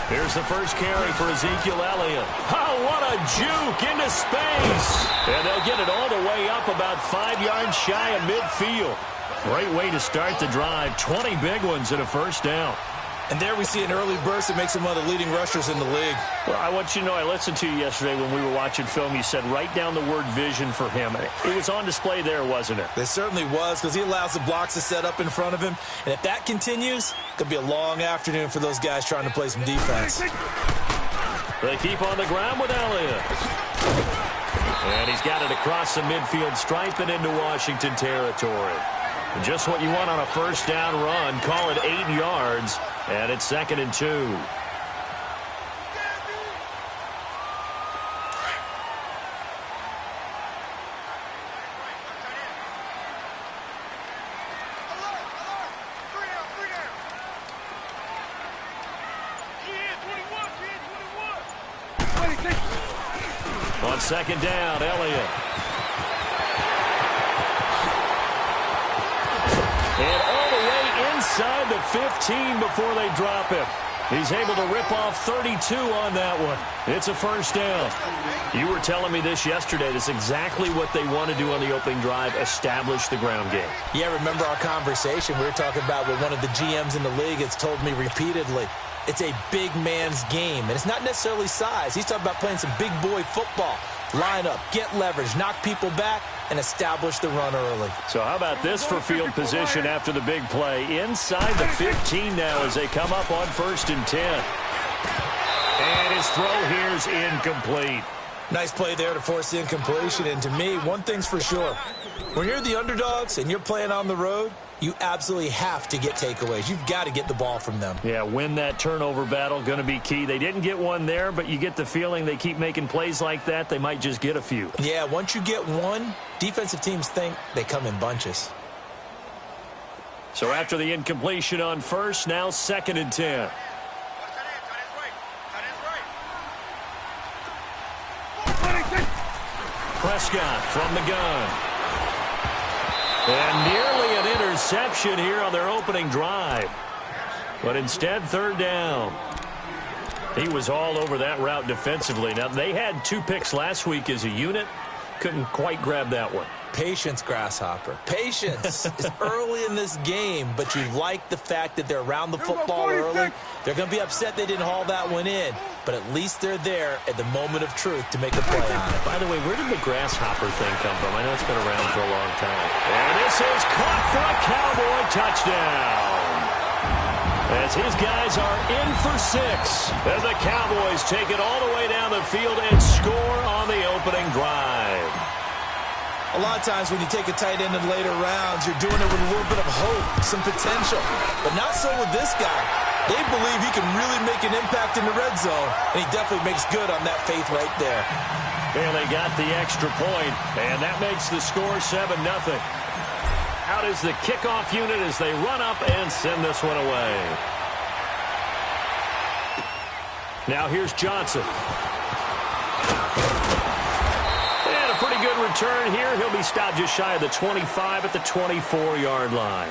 Here's the first carry for Ezekiel Elliott. Oh, what a juke into space. And they'll get it all the way up about 5 yards shy of midfield. Great way to start the drive. 20 big ones and a first down. And there we see an early burst that makes him one of the leading rushers in the league. Well, I want you to know, I listened to you yesterday when we were watching film. You said write down the word vision for him. It was on display there, wasn't it? It certainly was, because he allows the blocks to set up in front of him. And if that continues, it could be a long afternoon for those guys trying to play some defense. They keep on the ground with Elliott. And he's got it across the midfield stripe and into Washington territory. And just what you want on a first down run. Call it 8 yards. And it's 2nd and 2. On 2nd down, Elliott. And all the way inside the 15 before they drop him. He's able to rip off 32 on that one. It's a first down. You were telling me this yesterday. That's exactly what they want to do on the opening drive, establish the ground game. Yeah, remember our conversation? We were talking about what one of the GMs in the league has told me repeatedly. It's a big man's game, and it's not necessarily size. He's talking about playing some big boy football. Line up, get leverage, knock people back, and establish the run early. So how about this for field position after the big play? Inside the 15 now as they come up on 1st and 10. And his throw here's incomplete. Nice play there to force the incompletion. And to me, one thing's for sure. When you're the underdogs and you're playing on the road, you absolutely have to get takeaways. You've got to get the ball from them. Yeah, win that turnover battle, going to be key. They didn't get one there, but you get the feeling they keep making plays like that, they might just get a few. Yeah, once you get one, defensive teams think they come in bunches. So after the incompletion on 1st, now 2nd and 10. Prescott from the gun. And nearly an interception here on their opening drive. But instead, 3rd down. He was all over that route defensively. Now, they had 2 picks last week as a unit. Couldn't quite grab that one. Patience, Grasshopper. Patience. It's early in this game, but you like the fact that they're around the football early. They're going to be upset they didn't haul that one in, but at least they're there at the moment of truth to make a play on it. By the way, where did the Grasshopper thing come from? I know it's been around for a long time. And this is caught for a Cowboy touchdown. As his guys are in for 6. And the Cowboys take it all the way down the field and score on the opening drive. A lot of times when you take a tight end in later rounds, you're doing it with a little bit of hope, some potential. But not so with this guy. They believe he can really make an impact in the red zone, and he definitely makes good on that faith right there. And they got the extra point, and that makes the score 7-0. Out is the kickoff unit as they run up and send this one away. Now here's Johnson. And a pretty good return here. He'll be stopped just shy of the 25 at the 24-yard line.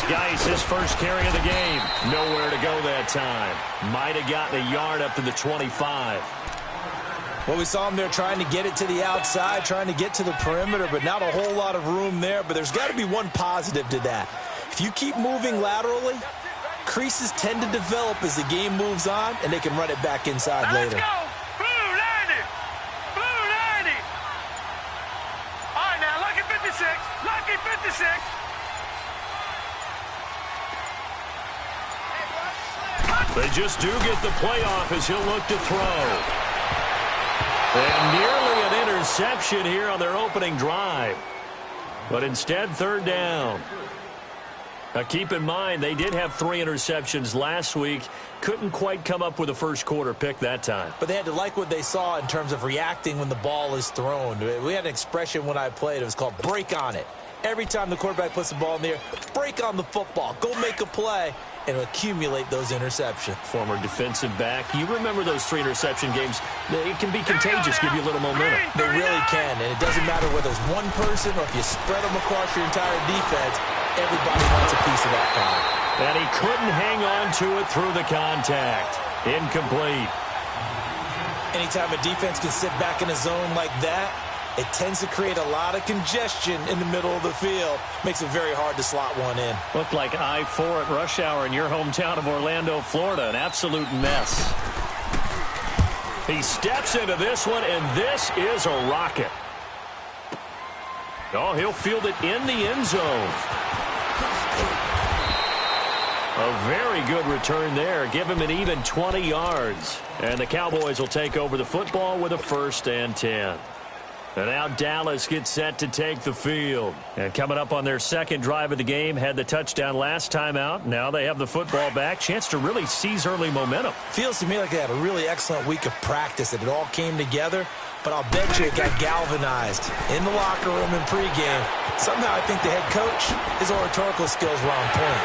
Geis, his first carry of the game. Nowhere to go that time. Might have gotten a yard up to the 25. Well, we saw him there trying to get it to the outside, trying to get to the perimeter, but not a whole lot of room there. But there's got to be one positive to that. If you keep moving laterally, creases tend to develop as the game moves on, and they can run it back inside later. Let's go! Blue 90! Blue 90! All right, now, lucky 56. Lucky 56. They just do get the playoff as he'll look to throw. And nearly an interception here on their opening drive. But instead, 3rd down. Now, keep in mind, they did have 3 interceptions last week. Couldn't quite come up with a first quarter pick that time. But they had to like what they saw in terms of reacting when the ball is thrown. We had an expression when I played. It was called break on it. Every time the quarterback puts the ball in the air, break on the football. Go make a play and accumulate those interceptions. Former defensive back. You remember those 3 interception games. It can be contagious, give you a little momentum. They really can, and it doesn't matter whether it's one person or if you spread them across your entire defense. Everybody wants a piece of that pie. And he couldn't hang on to it through the contact. Incomplete. Anytime a defense can sit back in a zone like that, it tends to create a lot of congestion in the middle of the field. Makes it very hard to slot one in. Looked like I-4 at rush hour in your hometown of Orlando, Florida. An absolute mess. He steps into this one, and this is a rocket. Oh, he'll field it in the end zone. A very good return there. Give him an even 20 yards. And the Cowboys will take over the football with a 1st and 10. And now Dallas gets set to take the field. And coming up on their second drive of the game, had the touchdown last time out. Now they have the football back. Chance to really seize early momentum. Feels to me like they had a really excellent week of practice, that it all came together. But I'll bet you it got galvanized in the locker room in pregame. Somehow I think the head coach, his oratorical skills were on point.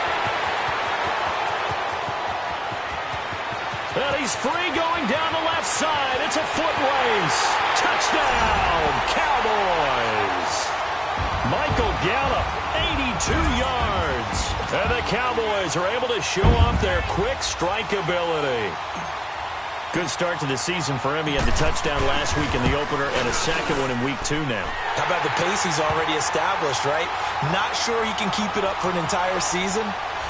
And he's free going down the left side. It's a foot race. Touchdown, Cowboys. Michael Gallup, 82 yards. And the Cowboys are able to show off their quick strike ability. Good start to the season for him. He had the touchdown last week in the opener and a second one in week 2 now. How about the pace he's already established, right? Not sure he can keep it up for an entire season,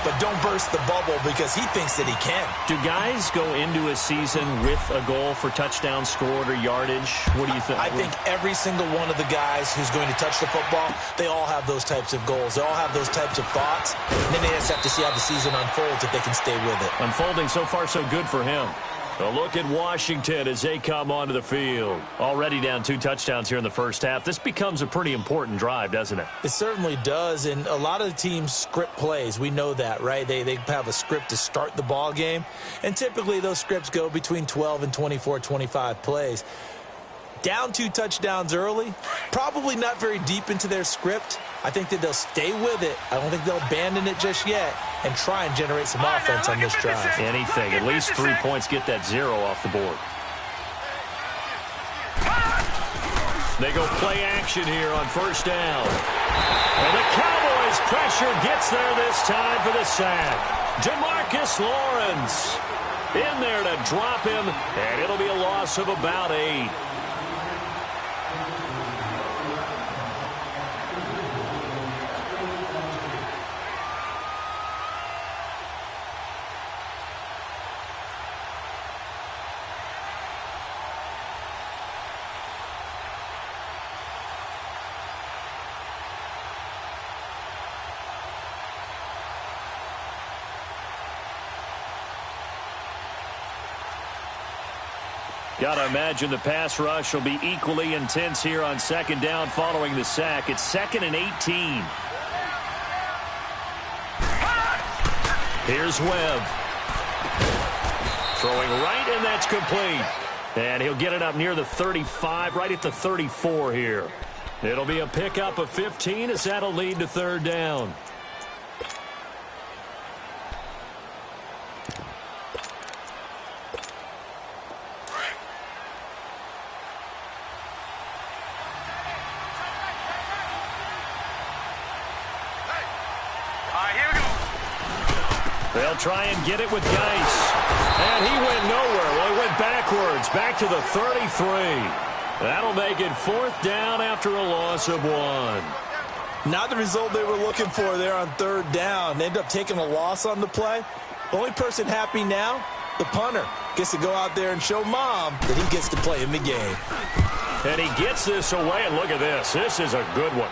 but don't burst the bubble because he thinks that he can. Do guys go into a season with a goal for touchdown scored or yardage? What do you think? I think every single one of the guys who's going to touch the football, they all have those types of goals. They all have those types of thoughts. And then they just have to see how the season unfolds if they can stay with it. Unfolding so far so good for him. A look at Washington as they come onto the field. Already down 2 touchdowns here in the first half. This becomes a pretty important drive, doesn't it? It certainly does, and a lot of the teams script plays. We know that, right? They have a script to start the ball game, and typically those scripts go between 12 and 24, 25 plays. Down 2 touchdowns early, probably not very deep into their script. I think that they'll stay with it. I don't think they'll abandon it just yet and try and generate some offense on this drive. Anything. At least 3 points. Get that 0 off the board. They go play action here on 1st down. And the Cowboys pressure gets there this time for the sack. Jamarcus Lawrence in there to drop him, and it'll be a loss of about 8. Got to imagine the pass rush will be equally intense here on 2nd down following the sack. It's 2nd and 18. Here's Webb. Throwing right, and that's complete. And he'll get it up near the 35, right at the 34 here. It'll be a pickup of 15 as that'll lead to 3rd down. They'll try and get it with Geis. And he went nowhere. Well, he went backwards, back to the 33. That'll make it 4th down after a loss of 1. Not the result they were looking for there on 3rd down. They end up taking a loss on the play. The only person happy now, the punter, gets to go out there and show Mom that he gets to play in the game. And he gets this away, and look at this. This is a good one.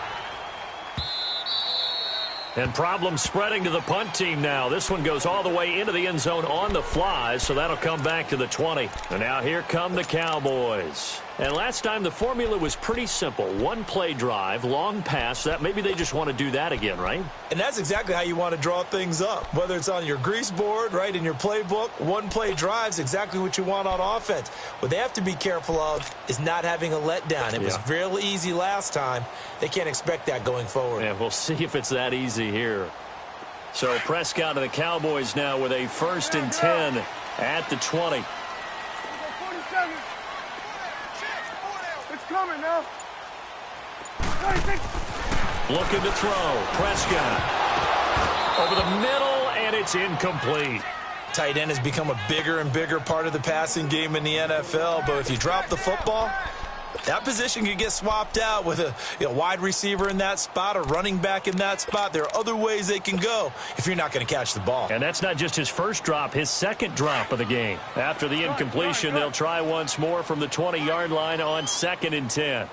And problems spreading to the punt team now. This one goes all the way into the end zone on the fly, so that'll come back to the 20. And now here come the Cowboys. And last time the formula was pretty simple. One play drive, long pass. That maybe they just want to do that again, right? And that's exactly how you want to draw things up. Whether it's on your grease board, right, in your playbook, one play drive's exactly what you want on offense. What they have to be careful of is not having a letdown. It was real easy last time. They can't expect that going forward. Yeah, we'll see if it's that easy here. So Prescott and the Cowboys now with a 1st and 10 at the 20. Coming now. Looking to throw. Prescott over the middle, and it's incomplete. Tight end has become a bigger and bigger part of the passing game in the NFL, but if you drop the football, that position could get swapped out with a wide receiver in that spot, a running back in that spot. There are other ways they can go if you're not going to catch the ball. And that's not just his first drop, his second drop of the game. After the incompletion, they'll try once more from the 20-yard line on 2nd and 10.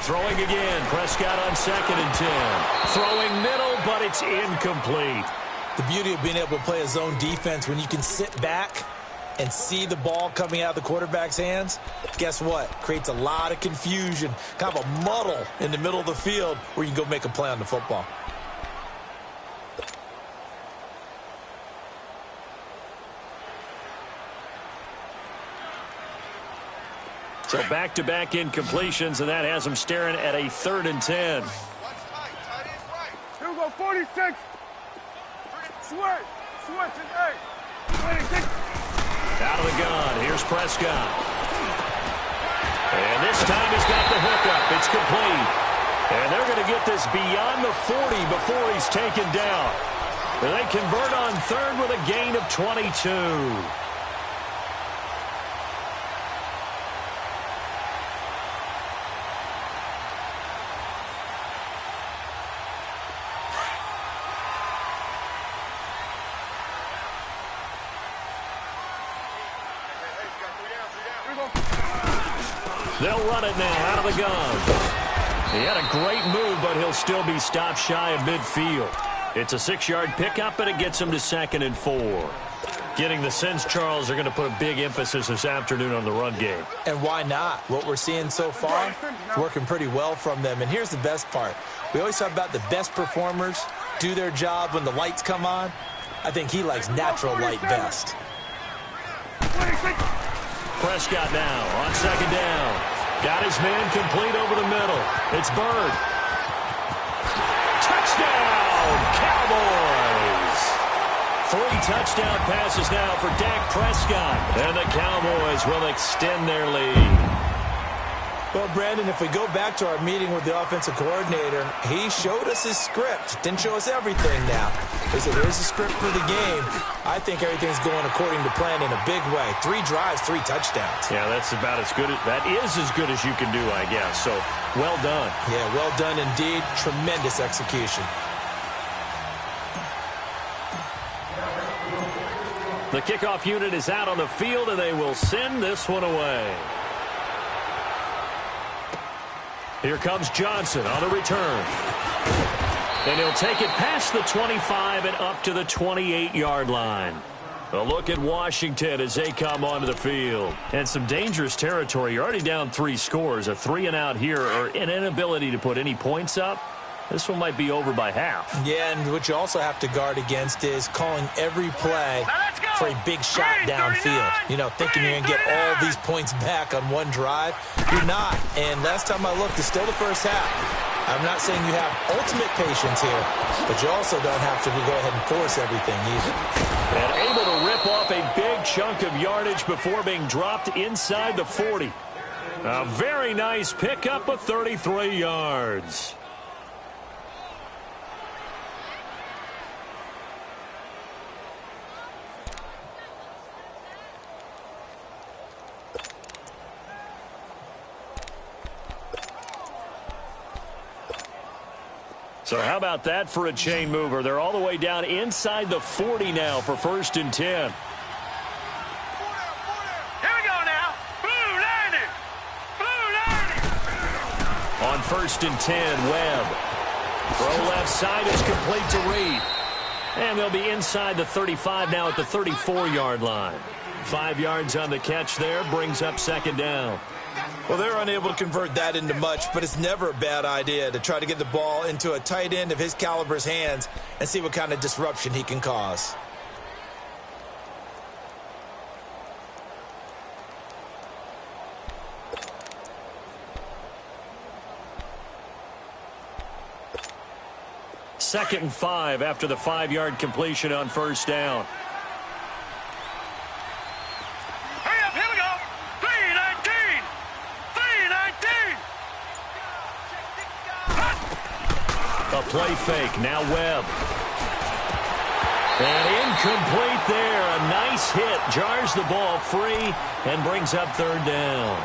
Throwing again. Prescott on 2nd and 10. Throwing middle, but it's incomplete. The beauty of being able to play a zone defense when you can sit back and see the ball coming out of the quarterback's hands, guess what? Creates a lot of confusion, kind of a muddle in the middle of the field where you can go make a play on the football. So back-to-back incompletions, and that has them staring at a 3rd and 10. Here we go, 46. Switch, and 8. 26. Out of the gun. Here's Prescott. And this time he's got the hookup. It's complete. And they're going to get this beyond the 40 before he's taken down. And they convert on 3rd with a gain of 22. They'll run it now out of the gun. He had a great move, but he'll still be stopped shy of midfield. It's a 6-yard pickup, and it gets him to 2nd and 4. Getting the sense, Charles, they're going to put a big emphasis this afternoon on the run game. And why not? What we're seeing so far is working pretty well from them. And here's the best part. We always talk about the best performers do their job when the lights come on. I think he likes natural light best. Prescott now on 2nd down. Got his man complete over the middle. It's Bird. Touchdown, Cowboys! 3 touchdown passes now for Dak Prescott. And the Cowboys will extend their lead. Well, Brandon, if we go back to our meeting with the offensive coordinator, he showed us his script. Didn't show us everything now. He said, here's the script for the game. I think everything's going according to plan in a big way. 3 drives, 3 touchdowns. Yeah, that's about as good. That is as good as you can do, I guess. So, well done. Yeah, well done indeed. Tremendous execution. The kickoff unit is out on the field, and they will send this one away. Here comes Johnson on the return. And he'll take it past the 25 and up to the 28-yard line. A look at Washington as they come onto the field. And some dangerous territory. You're already down 3 scores. A 3-and-out here, or an inability to put any points up. This one might be over by half. Yeah, and what you also have to guard against is calling every play for a big shot downfield. You know, thinking you're going to get all these points back on one drive. You're not. And last time I looked, it's still the first half. I'm not saying you have ultimate patience here, but you also don't have to go ahead and force everything either. And able to rip off a big chunk of yardage before being dropped inside the 40. A very nice pickup of 33 yards. So how about that for a chain mover? They're all the way down inside the 40 now for 1st and 10. Here we go now. Blue landing. Blue landing. On 1st and 10, Webb. Throw left side is complete to Reed. And they'll be inside the 35 now at the 34-yard line. 5 yards on the catch there, brings up second down. Well, they're unable to convert that into much, but it's never a bad idea to try to get the ball into a tight end of his caliber's hands and see what kind of disruption he can cause. Second and 5 after the 5-yard completion on first down. Hurry up, here we go. 3-19. 3-19. A play fake, now Webb. And incomplete there. A nice hit, jars the ball free and brings up third down.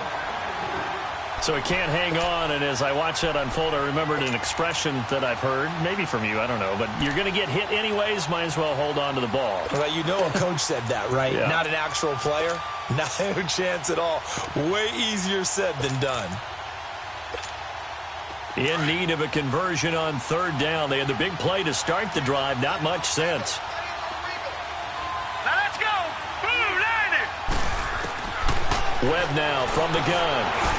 So he can't hang on, and as I watch that unfold, I remembered an expression that I've heard, maybe from you, I don't know, but you're going to get hit anyways, might as well hold on to the ball. Well, you know a coach said that, right? Yeah. Not an actual player. No chance at all. Way easier said than done. In need of a conversion on third down. They had the big play to start the drive, not much sense. Now let's go. Blue 90. Webb now from the gun.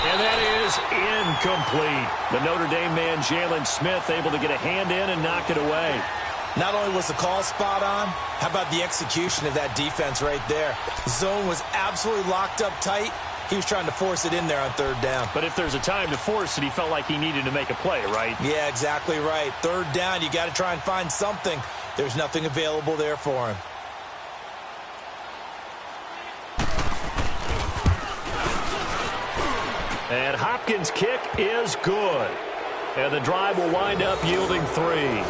And that is incomplete. The Notre Dame man, Jalen Smith, able to get a hand in and knock it away. Not only was the call spot on, how about the execution of that defense right there? Zone was absolutely locked up tight. He was trying to force it in there on third down. But if there's a time to force it, he felt like he needed to make a play, right? Yeah, exactly right. Third down, you got to try and find something. There's nothing available there for him. And Hopkins' kick is good. And the drive will wind up yielding 3.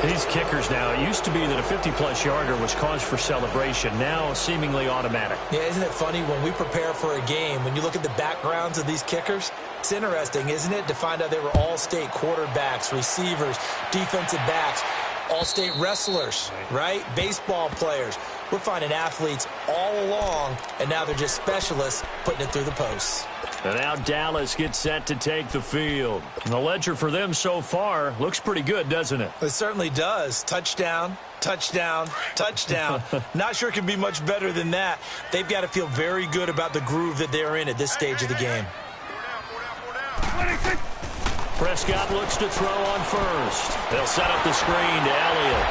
These kickers now, it used to be that a 50-plus yarder was cause for celebration. Now seemingly automatic. Yeah, isn't it funny when we prepare for a game, when you look at the backgrounds of these kickers, it's interesting, isn't it, to find out they were all-state quarterbacks, receivers, defensive backs, all-state wrestlers, right? Baseball players. We're finding athletes all along, and now they're just specialists putting it through the posts. And now Dallas gets set to take the field. And the ledger for them so far looks pretty good, doesn't it? It certainly does. Touchdown, touchdown, touchdown. Not sure it can be much better than that. They've got to feel very good about the groove that they're in at this stage of the game. Prescott looks to throw on first. They'll set up the screen to Elliott.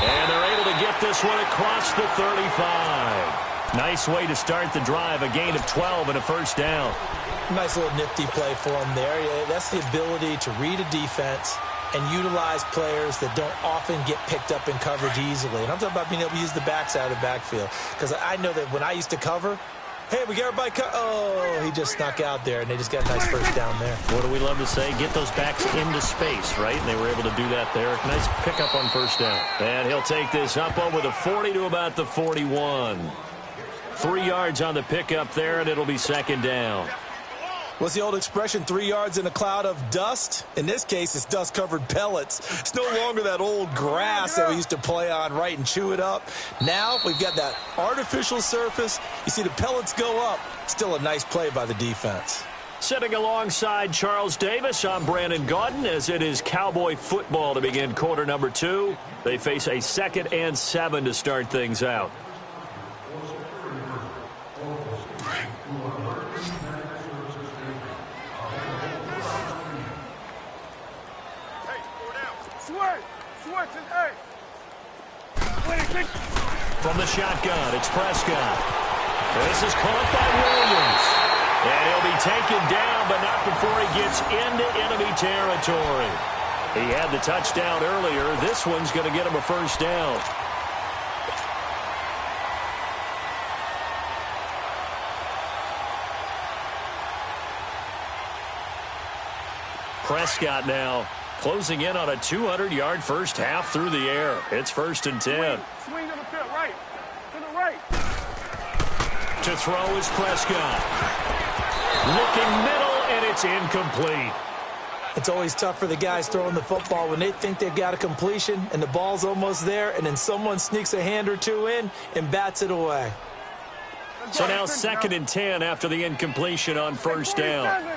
And they're able to get this one across the 35. Nice way to start the drive, a gain of 12 and a first down. Nice little nifty play for him there. Yeah, that's the ability to read a defense and utilize players that don't often get picked up in coverage easily. And I'm talking about being able to use the backside of the backfield. Because I know that when I used to cover, hey, we got everybody oh, he just snuck out there, and they just got a nice first down there. What do we love to say? Get those backs into space, right? And they were able to do that there. Nice pickup on first down. And he'll take this up over the 40 to about the 41. 3 yards on the pickup there, and it'll be second down. What's the old expression, 3 yards in a cloud of dust? In this case, it's dust-covered pellets. It's no longer that old grass that we used to play on, right, and chew it up. Now we've got that artificial surface. You see the pellets go up. Still a nice play by the defense. Sitting alongside Charles Davis, I'm Brandon Gaudin, as it is Cowboy football to begin quarter number 2. They face a 2nd and 7 to start things out. From the shotgun, it's Prescott. This is caught by Williams. And he'll be taken down, but not before he gets into enemy territory. He had the touchdown earlier. This one's going to get him a first down. Prescott now closing in on a 200-yard first half through the air. It's 1st and 10. Swing to the field, right. To the right. To throw is Prescott. Looking middle, and it's incomplete. It's always tough for the guys throwing the football when they think they've got a completion and the ball's almost there, and then someone sneaks a hand or two in and bats it away. So now 2nd and 10 after the incompletion on first down.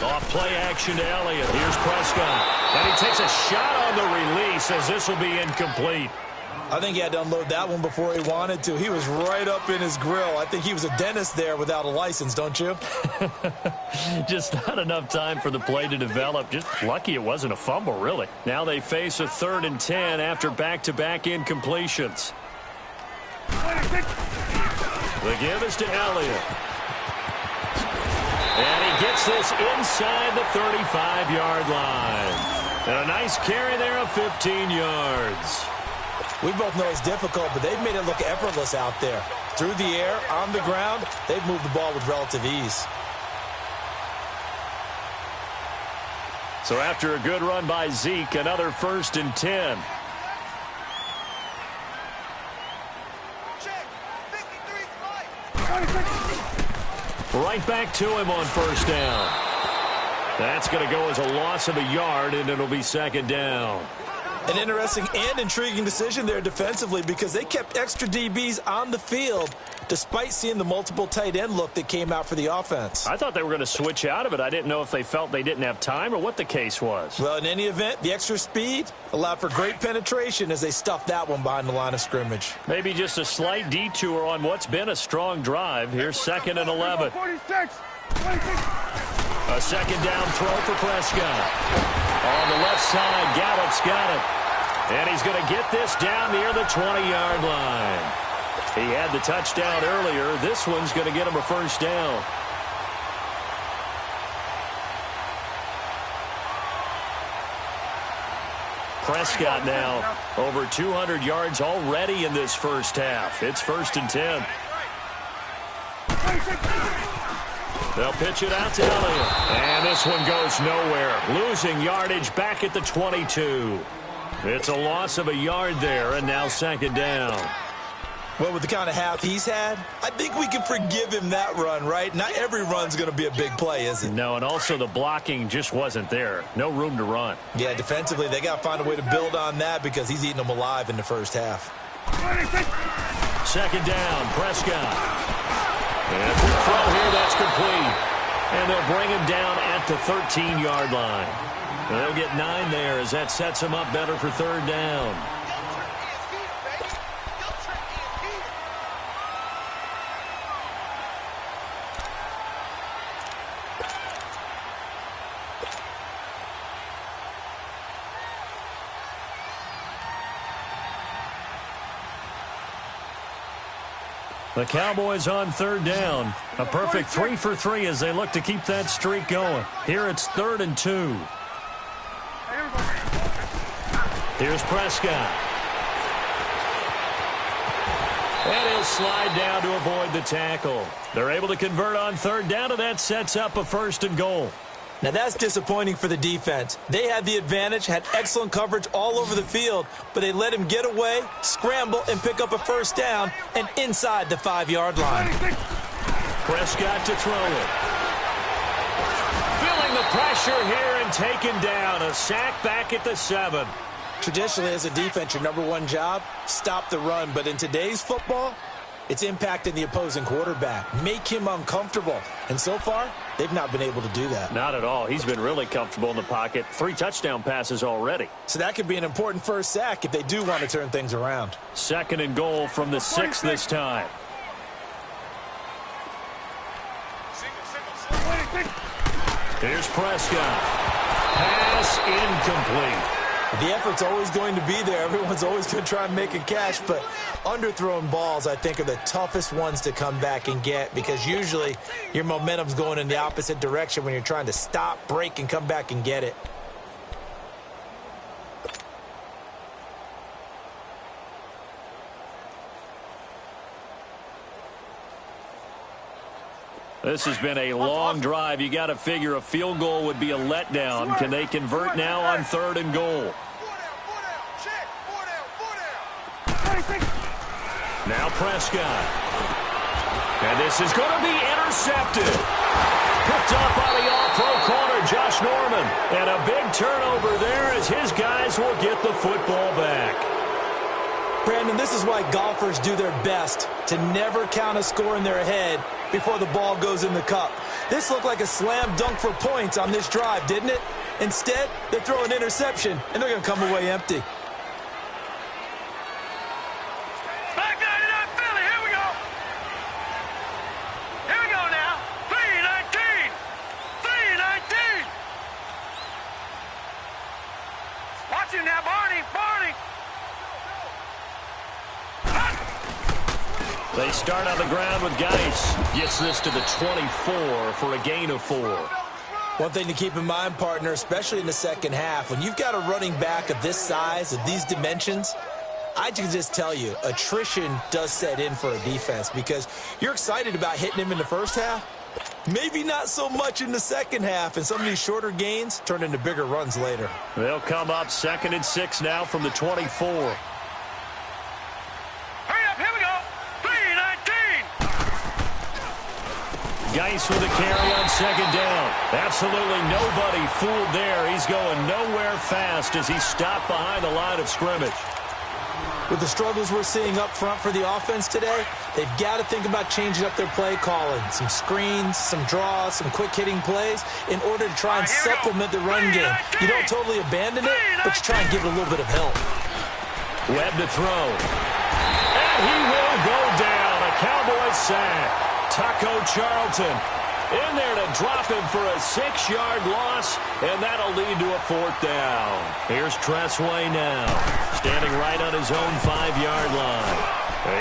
Off play action to Elliott. Here's Prescott. And he takes a shot on the release as this will be incomplete. I think he had to unload that one before he wanted to. He was right up in his grill. I think he was a dentist there without a license, don't you? Just not enough time for the play to develop. Just lucky it wasn't a fumble, really. Now they face a 3rd and 10 after back-to-back incompletions. The give is to Elliott. And he gets this inside the 35-yard line. And a nice carry there of 15 yards. We both know it's difficult, but they've made it look effortless out there. Through the air, on the ground, they've moved the ball with relative ease. So after a good run by Zeke, another 1st and 10. Right back to him on 1st down. That's going to go as a loss of a yard, and it'll be 2nd down. An interesting and intriguing decision there defensively because they kept extra DBs on the field despite seeing the multiple tight end look that came out for the offense. I thought they were going to switch out of it. I didn't know if they felt they didn't have time or what the case was. Well, in any event, the extra speed allowed for great penetration as they stuffed that one behind the line of scrimmage. Maybe just a slight detour on what's been a strong drive. Here's 2nd and 11. 46. A 2nd down throw for Prescott. On the left side, Gallup's got it. And he's going to get this down near the 20-yard line. He had the touchdown earlier. This one's going to get him a 1st down. Prescott now over 200 yards already in this 1st half. It's 1st and 10. They'll pitch it out to Elliott. And this one goes nowhere. Losing yardage back at the 22. It's a loss of a yard there, and now 2nd down. Well, with the kind of half he's had, I think we can forgive him that run, right? Not every run's going to be a big play, is it? No, and also the blocking just wasn't there. No room to run. Yeah, defensively, they got to find a way to build on that because he's eating them alive in the 1st half. 2nd down, Prescott. And a quick throw here, that's complete. And they'll bring him down at the 13-yard line. They'll get 9 there as that sets him up better for 3rd down. The Cowboys on 3rd down. A perfect 3 for 3 as they look to keep that streak going. Here it's 3rd and 2. Here's Prescott. And he'll slide down to avoid the tackle. They're able to convert on 3rd down, and that sets up a 1st and goal. Now, that's disappointing for the defense. They had the advantage, had excellent coverage all over the field, but they let him get away, scramble, and pick up a 1st down, and inside the 5-yard line. Prescott to throw it. Feeling the pressure here and taken down. A sack back at the 7. Traditionally, as a defense, your number one job, stop the run. But in today's football, it's impacting the opposing quarterback. Make him uncomfortable. And so far, they've not been able to do that. Not at all. He's been really comfortable in the pocket. 3 touchdown passes already. So that could be an important 1st sack if they do want to turn things around. 2nd and goal from the 6 this time. Here's Prescott. Pass incomplete. The effort's always going to be there. Everyone's always going to try and make a catch, but underthrown balls, I think, are the toughest ones to come back and get because usually your momentum's going in the opposite direction when you're trying to stop, break, and come back and get it. This has been a long drive. You got to figure a field goal would be a letdown. Can they convert now on 3rd and goal? Now Prescott. And this is going to be intercepted. Picked up by the all-pro corner, Josh Norman. And a big turnover there as his guys will get the football back. Brandon, this is why golfers do their best to never count a score in their head before the ball goes in the cup. This looked like a slam dunk for points on this drive, didn't it? Instead, they throw an interception, and they're going to come away empty. Back 99 Philly, here we go. Here we go now. 3-19. 3-19. Watch him now, Barney. Barney. They start on the ground with Geis. Gets this to the 24 for a gain of 4. One thing to keep in mind, partner, especially in the second half, when you've got a running back of this size, of these dimensions, I can just tell you, attrition does set in for a defense because you're excited about hitting him in the first half. Maybe not so much in the second half, and some of these shorter gains turn into bigger runs later. They'll come up 2nd and 6 now from the 24. Hurry up, here we go. 3-19. Geis with a carry on 2nd down. Absolutely nobody fooled there. He's going nowhere fast as he's stopped behind the line of scrimmage. With the struggles we're seeing up front for the offense today, they've got to think about changing up their play calling. Some screens, some draws, some quick-hitting plays in order to try and supplement the run game. You don't totally abandon it, but you try and give it a little bit of help. Webb to throw. And he will go down. A Cowboys sack. Taco Charlton in there to drop him for a 6-yard loss, and that'll lead to a 4th down. Here's Tressway now, standing right on his own 5-yard line.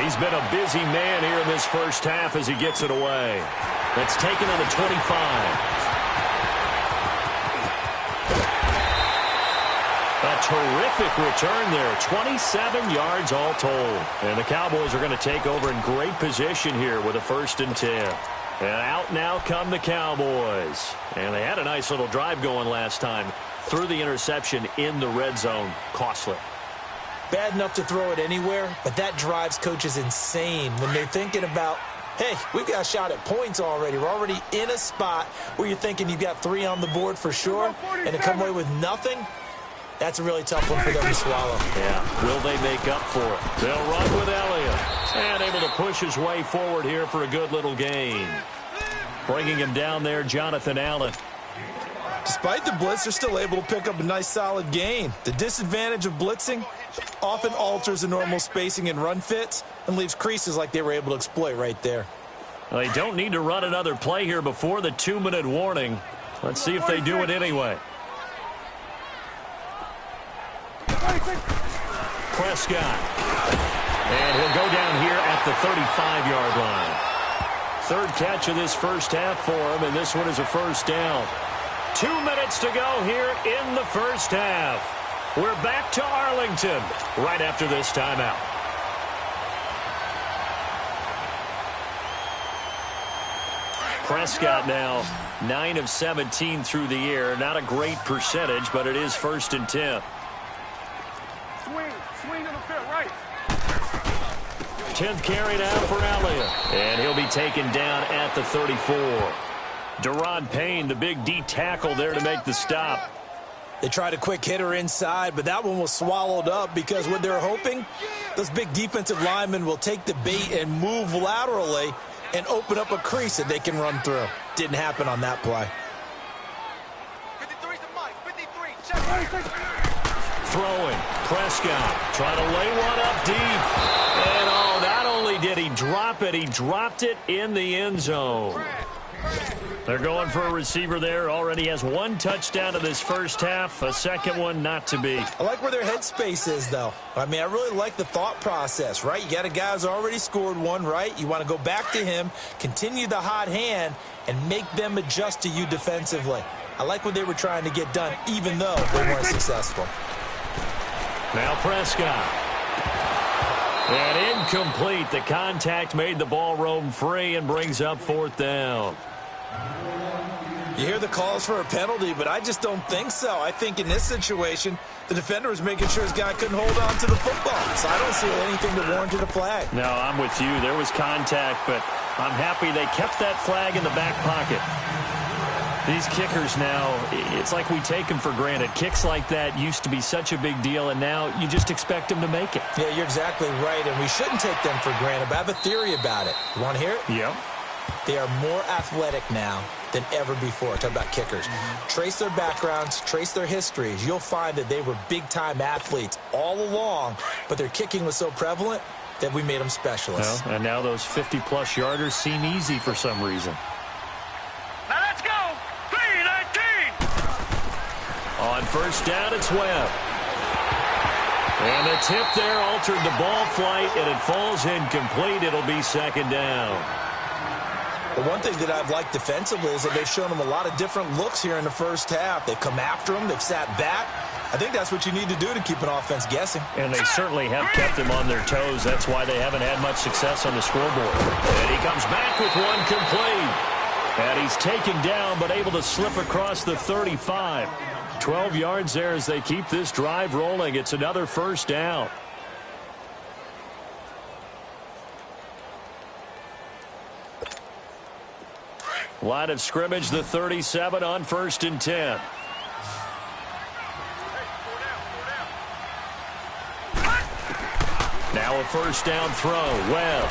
He's been a busy man here in this first half as he gets it away. That's taken on the 25. A terrific return there, 27 yards all told. And the Cowboys are going to take over in great position here with a 1st and 10. And out now come the Cowboys. And they had a nice little drive going last time. Threw the interception in the red zone. Costly. Bad enough to throw it anywhere, but that drives coaches insane when they're thinking about, hey, we've got a shot at points already. We're already in a spot where you're thinking you've got 3 on the board for sure, and to come away with nothing, that's a really tough one for them to swallow. Yeah, will they make up for it? They'll run with Elliott. And able to push his way forward here for a good little gain. Bringing him down there, Jonathan Allen. Despite the blitz, they're still able to pick up a nice solid gain. The disadvantage of blitzing often alters the normal spacing and run fits and leaves creases like they were able to exploit right there. Well, they don't need to run another play here before the 2-minute warning. Let's see if they do it anyway. Prescott. And he'll go down here at the 35-yard line. 3rd catch of this first half for him, and this one is a 1st down. 2 minutes to go here in the first half. We're back to Arlington right after this timeout. Prescott now 9 of 17 through the air. Not a great percentage, but it is 1st and 10. Swing to the field, right. 10th carry now for Elliott. And he'll be taken down at the 34. Deron Payne, the big D tackle there to make the stop. They tried a quick hitter inside, but that one was swallowed up because what they're hoping, those big defensive linemen will take the bait and move laterally and open up a crease that they can run through. Didn't happen on that play. 53's the mic. 53. Check. Throwing. Prescott trying to lay one up deep. And oh, not only did he drop it, he dropped it in the end zone. They're going for a receiver there. Already has 1 touchdown in this first half. A second one not to be. I like where their headspace is, though. I mean, I really like the thought process, right? You got a guy who's already scored 1, right? You want to go back to him, continue the hot hand, and make them adjust to you defensively. I like what they were trying to get done, even though they weren't successful. Now Prescott. And incomplete. The contact made the ball roam free and brings up 4th down. You hear the calls for a penalty, but I just don't think so. I think in this situation, the defender was making sure his guy couldn't hold on to the football. So I don't see anything that warranted a flag. No, I'm with you. There was contact, but I'm happy they kept that flag in the back pocket. These kickers now, it's like we take them for granted. Kicks like that used to be such a big deal, and now you just expect them to make it. Yeah, you're exactly right, and we shouldn't take them for granted, but I have a theory about it. You want to hear it? Yeah. They are more athletic now than ever before. Talk about kickers. Trace their backgrounds, trace their histories. You'll find that they were big-time athletes all along, but their kicking was so prevalent that we made them specialists. Well, and now those 50-plus yarders seem easy for some reason. Now let's go. 3-19. On first down, it's Webb. And the tip there altered the ball flight, and it falls incomplete. It'll be second down. The one thing that I've liked defensively is that they've shown them a lot of different looks here in the first half. They've come after them. They've sat back. I think that's what you need to do to keep an offense guessing. And they certainly have kept them on their toes. That's why they haven't had much success on the scoreboard. And he comes back with one complete. And he's taken down but able to slip across the 35. 12 yards there as they keep this drive rolling. It's another first down. Line of scrimmage, the 37 on first and 10. Now a first down throw. Webb.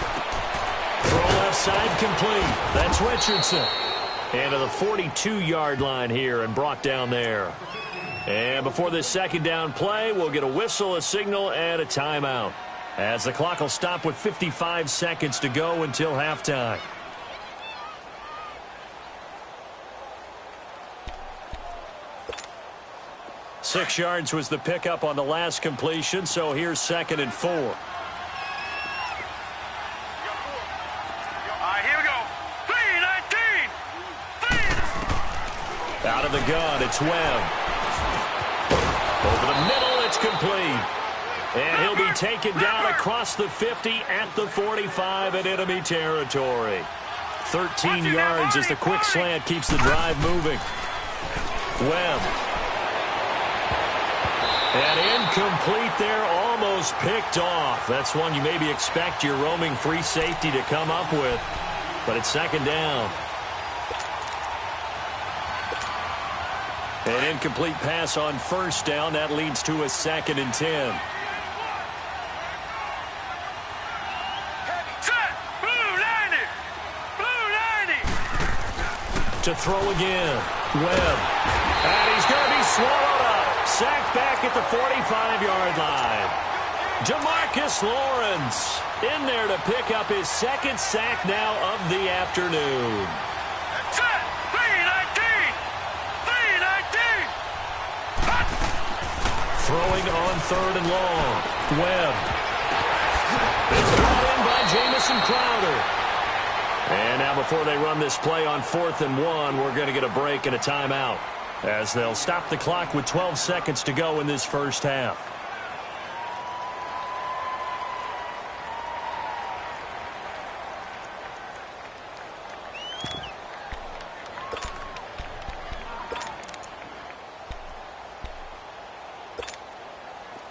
Throw left side complete. That's Richardson. And to the 42-yard line here and brought down there. And before this second down play, we'll get a whistle, a signal, and a timeout. As the clock will stop with 55 seconds to go until halftime. Six yards was the pickup on the last completion, so here's second and 4. All right, here we go. 3-19. Out of the gun, it's Webb. Over the middle, it's complete. And he'll be taken down across the 50 at the 45 in enemy territory. 13 yards as the quick slant keeps the drive moving. Webb. And incomplete there, almost picked off. That's one you maybe expect your roaming free safety to come up with. But it's second down. An incomplete pass on first down. That leads to a second and 10. Set. Blue 90. Blue 90. To throw again. Webb. And he's going to be swallowed up. Sacked back at the 45-yard line. Jamarcus Lawrence in there to pick up his second sack now of the afternoon. Set. 3-19. 3-19. Throwing on third and long. Webb. It's brought in by Jamison Crowder. And now before they run this play on 4th and 1, we're going to get a break and a timeout, as they'll stop the clock with 12 seconds to go in this first half.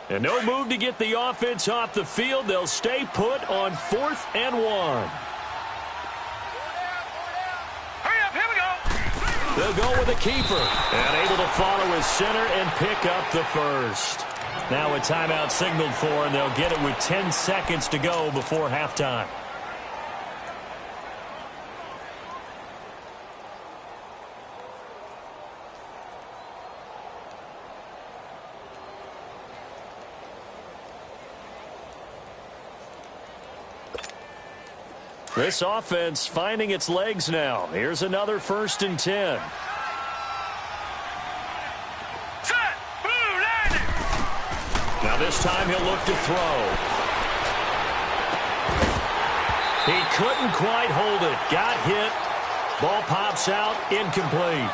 And no move to get the offense off the field. They'll stay put on 4th and 1. They'll go with a keeper. And able to follow his center and pick up the first. Now a timeout signaled for, and they'll get it with 10 seconds to go before halftime. This offense finding its legs now. Here's another 1st and 10. Set. Blue 90. Now this time he'll look to throw. He couldn't quite hold it. Got hit. Ball pops out. Incomplete.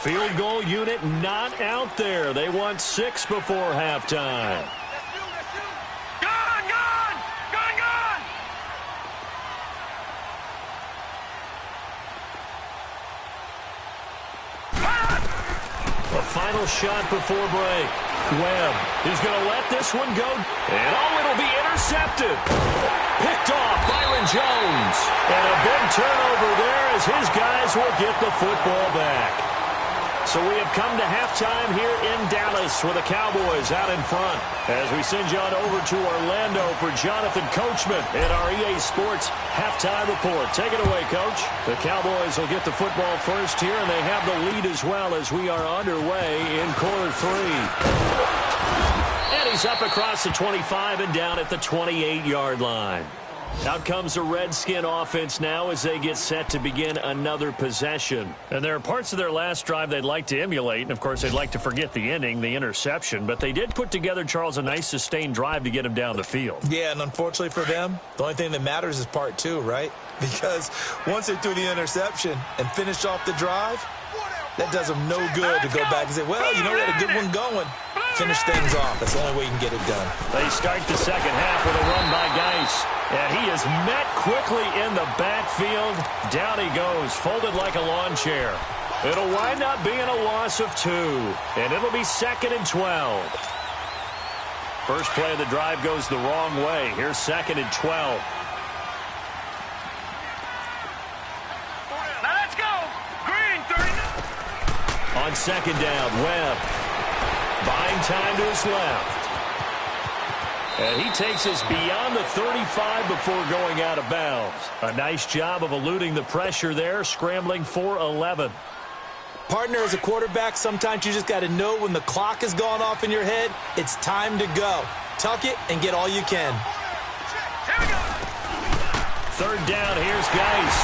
Field goal unit not out there. They want 6 before halftime. Gone, gone, gone, gone. A final shot before break. Webb is going to let this one go. And it'll be intercepted. Picked off Byron Jones. And a big turnover there as as his guys will get the football back. So we have come to halftime here in Dallas with the Cowboys out in front. As we send you on over to Orlando for Jonathan Coachman in our EA Sports halftime report. Take it away, Coach. The Cowboys will get the football first here, and they have the lead as well as we are underway in quarter 3. And he's up across the 25 and down at the 28-yard line. Out comes the Redskin offense now as they get set to begin another possession. And there are parts of their last drive they'd like to emulate. And, of course, they'd like to forget the ending, the interception. But they did put together, Charles, a nice sustained drive to get him down the field. Yeah, and unfortunately for them, the only thing that matters is part 2, right? Because once they threw the interception and finished off the drive, that does them no good to go back and say, well, you know, we had a good one going. Finish things off. That's the only way you can get it done. They start the second half with a run by Geis. And he is met quickly in the backfield. Down he goes, folded like a lawn chair. It'll wind up being a loss of 2. And it'll be 2nd and 12. First play of the drive goes the wrong way. Here's 2nd and 12. Now let's go. Green, 30. On 2nd down, Webb. Buying time to his left. And he takes us beyond the 35 before going out of bounds. A nice job of eluding the pressure there, scrambling for 11. Partner, as a quarterback, sometimes you just got to know when the clock has gone off in your head, it's time to go. Tuck it and get all you can. Here we go. 3rd down, here's Geis.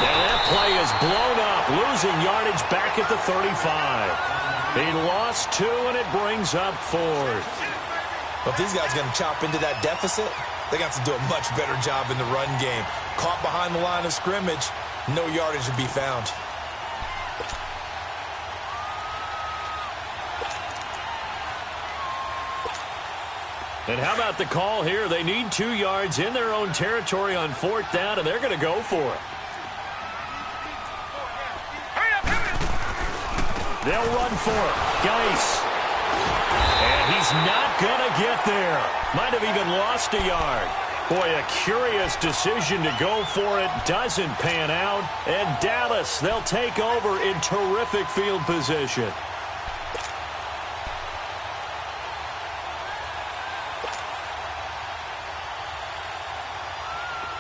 And that play is blown up, losing yardage back at the 35. He lost 2, and it brings up 4th. But if these guys are going to chop into that deficit, they're going to have to do a much better job in the run game. Caught behind the line of scrimmage, no yardage to be found. And how about the call here? They need 2 yards in their own territory on 4th down, and they're going to go for it. They'll run for it. Geis. And he's not going to get there. Might have even lost a yard. Boy, a curious decision to go for it. Doesn't pan out. And Dallas, they'll take over in terrific field position.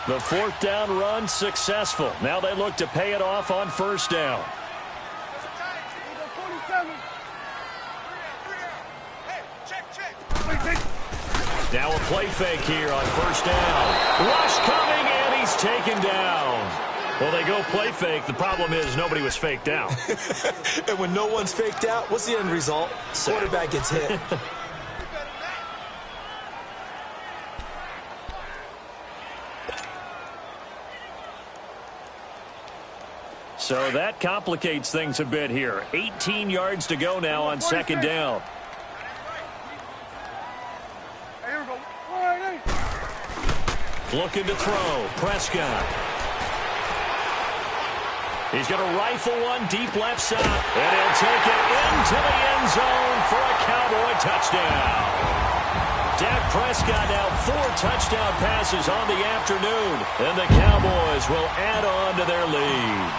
The 4th down run successful. Now they look to pay it off on 1st down. Now a play fake here on 1st down. Rush coming, and he's taken down. Well, they go play fake. The problem is nobody was faked out. And when no one's faked out, what's the end result? Quarterback gets hit. So that complicates things a bit here. 18 yards to go now on 2nd down. Looking to throw. Prescott. He's going to rifle one deep left side. And he'll take it into the end zone for a Cowboy touchdown. Dak Prescott now 4 touchdown passes on the afternoon. And the Cowboys will add on to their lead.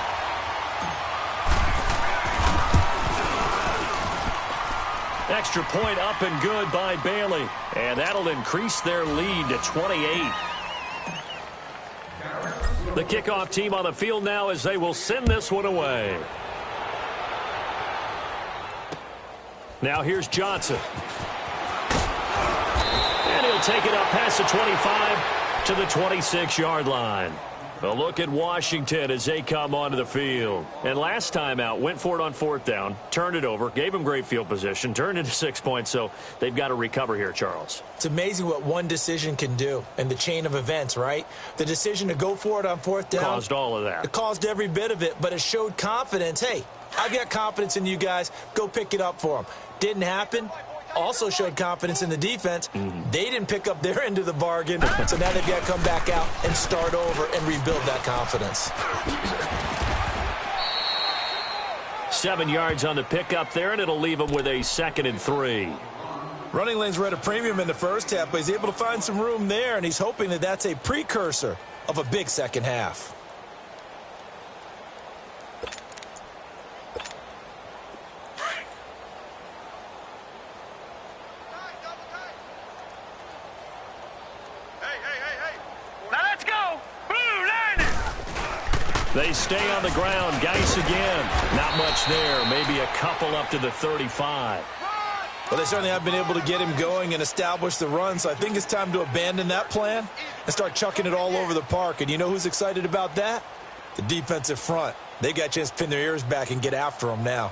Extra point up and good by Bailey. And that'll increase their lead to 28. The kickoff team on the field now as they will send this one away. Now here's Johnson. And he'll take it up past the 25 to the 26-yard line. A look at Washington as they come onto the field. And last time out, went for it on 4th down, turned it over, gave them great field position, turned into 6 points, so they've got to recover here, Charles. It's amazing what one decision can do in the chain of events, right? The decision to go for it on 4th down. Caused all of that. It caused every bit of it, but it showed confidence. Hey, I've got confidence in you guys. Go pick it up for them. Didn't happen. Also showed confidence in the defense. They didn't pick up their end of the bargain, so now they've got to come back out and start over and rebuild that confidence. 7 yards on the pickup there, and it'll leave them with a 2nd and 3. Running lanes were at a premium in the first half, but he's able to find some room there, and he's hoping that that's a precursor of a big second half. Now let's go. Blue 90. They stay on the ground. Geis again. Not much there. Maybe a couple up to the 35. Well, they certainly have been able to get him going and establish the run, so I think it's time to abandon that plan and start chucking it all over the park. And you know who's excited about that? The defensive front. They got a chance to pin their ears back and get after him now.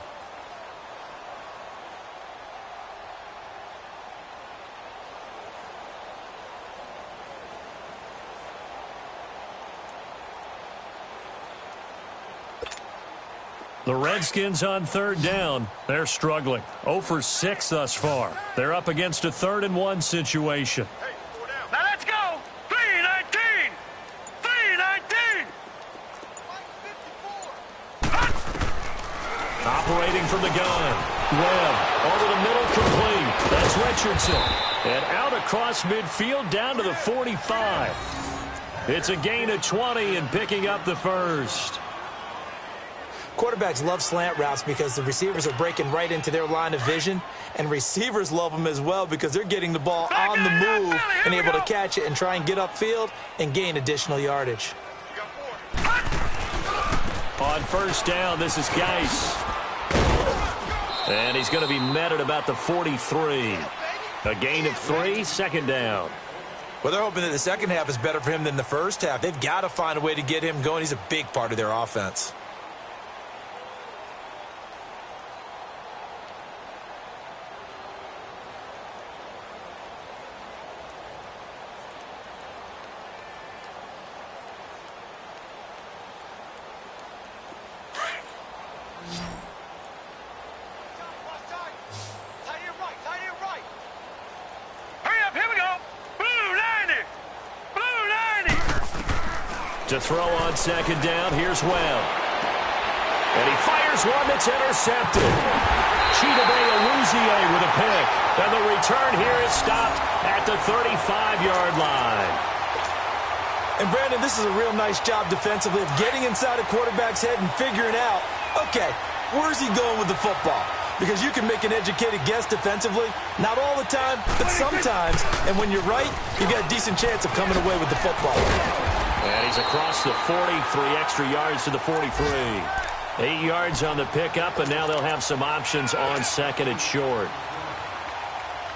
The Redskins on third down. They're struggling. 0 for 6 thus far. They're up against a 3rd and 1 situation. Now let's go. 3-19. 3-19. Operating from the gun. Webb over the middle, complete. That's Richardson. And out across midfield down to the 45. It's a gain of 20 and picking up the first. Quarterbacks love slant routes because the receivers are breaking right into their line of vision, and receivers love them as well because they're getting the ball on the move and able to catch it and try and get upfield and gain additional yardage. On first down, this is Geis. And he's going to be met at about the 43. A gain of 3, second down. Well, they're hoping that the second half is better for him than the first half. They've got to find a way to get him going. He's a big part of their offense. To throw on second down, here's Webb. And he fires one that's intercepted. Chidobe Awuzie with a pick. And the return here is stopped at the 35-yard line. And, Brandon, this is a real nice job defensively of getting inside a quarterback's head and figuring out, okay, where's he going with the football? Because you can make an educated guess defensively. Not all the time, but sometimes. And when you're right, you got a decent chance of coming away with the football. And he's across the 40, 3 extra yards to the 43. 8 yards on the pickup, and now they'll have some options on second and short.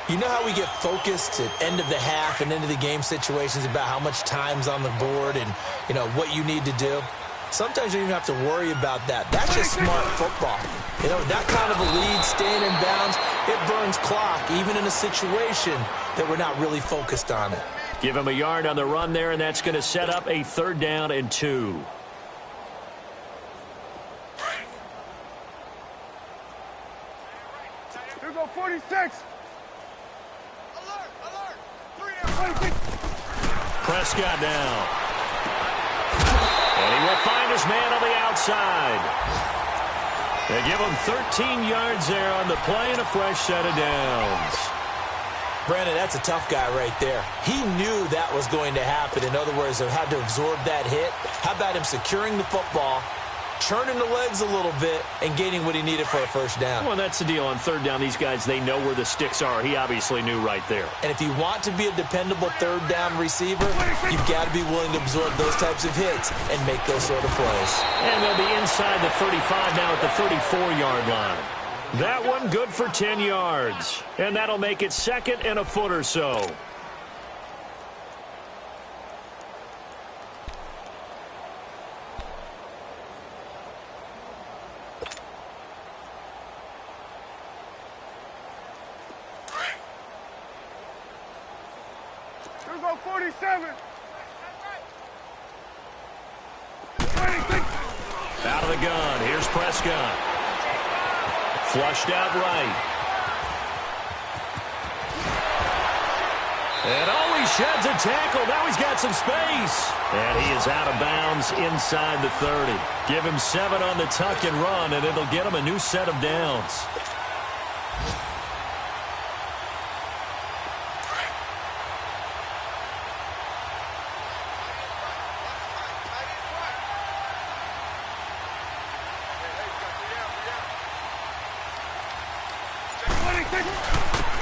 You know how we get focused at end of the half and into the game situations about how much time's on the board and, you know, what you need to do? Sometimes you don't even have to worry about that. That's just smart football. You know, that kind of a lead, staying in bounds, it burns clock, even in a situation that we're not really focused on it. Give him a yard on the run there, and that's going to set up a 3rd down and 2. Here go 46. Alert. 3-26. Prescott down. And he will find his man on the outside. They give him 13 yards there on the play and a fresh set of downs. Brandon, that's a tough guy right there. He knew that was going to happen. In other words, he had to absorb that hit. How about him securing the football, churning the legs a little bit, and gaining what he needed for a first down? Well, that's the deal. On 3rd down, these guys, they know where the sticks are. He obviously knew right there. And if you want to be a dependable 3rd down receiver, you've got to be willing to absorb those types of hits and make those sort of plays. And they'll be inside the 35 now at the 34-yard line. That one good for 10 yards. And that'll make it 2nd and a foot or so. Here go 47. Out of the gun. Here's Prescott. Flushed out right. And he sheds a tackle. Now he's got some space. And he is out of bounds inside the 30. Give him 7 on the tuck and run, and it'll get him a new set of downs.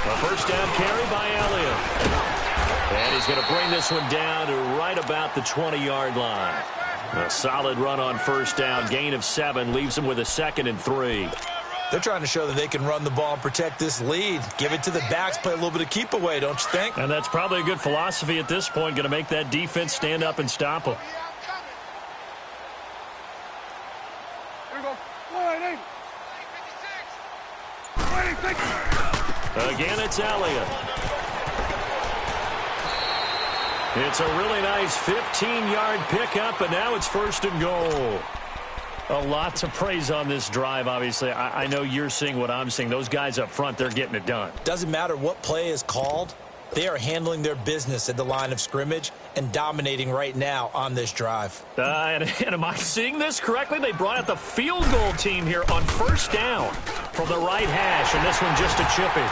A first down carry by Elliott. And he's going to bring this one down to right about the 20-yard line. A solid run on first down. Gain of 7 leaves him with a 2nd and 3. They're trying to show that they can run the ball and protect this lead. Give it to the backs, play a little bit of keep away, don't you think? And that's probably a good philosophy at this point. Going to make that defense stand up and stop them. Here we go. 180. Again, it's Elliott. It's a really nice 15-yard pickup, and now it's 1st and goal. A lot to praise on this drive, obviously. I know you're seeing what I'm seeing. Those guys up front, they're getting it done. Doesn't matter what play is called. They are handling their business at the line of scrimmage and dominating right now on this drive. And am I seeing this correctly? They brought out the field goal team here on first down from the right hash, and this one just a chippy.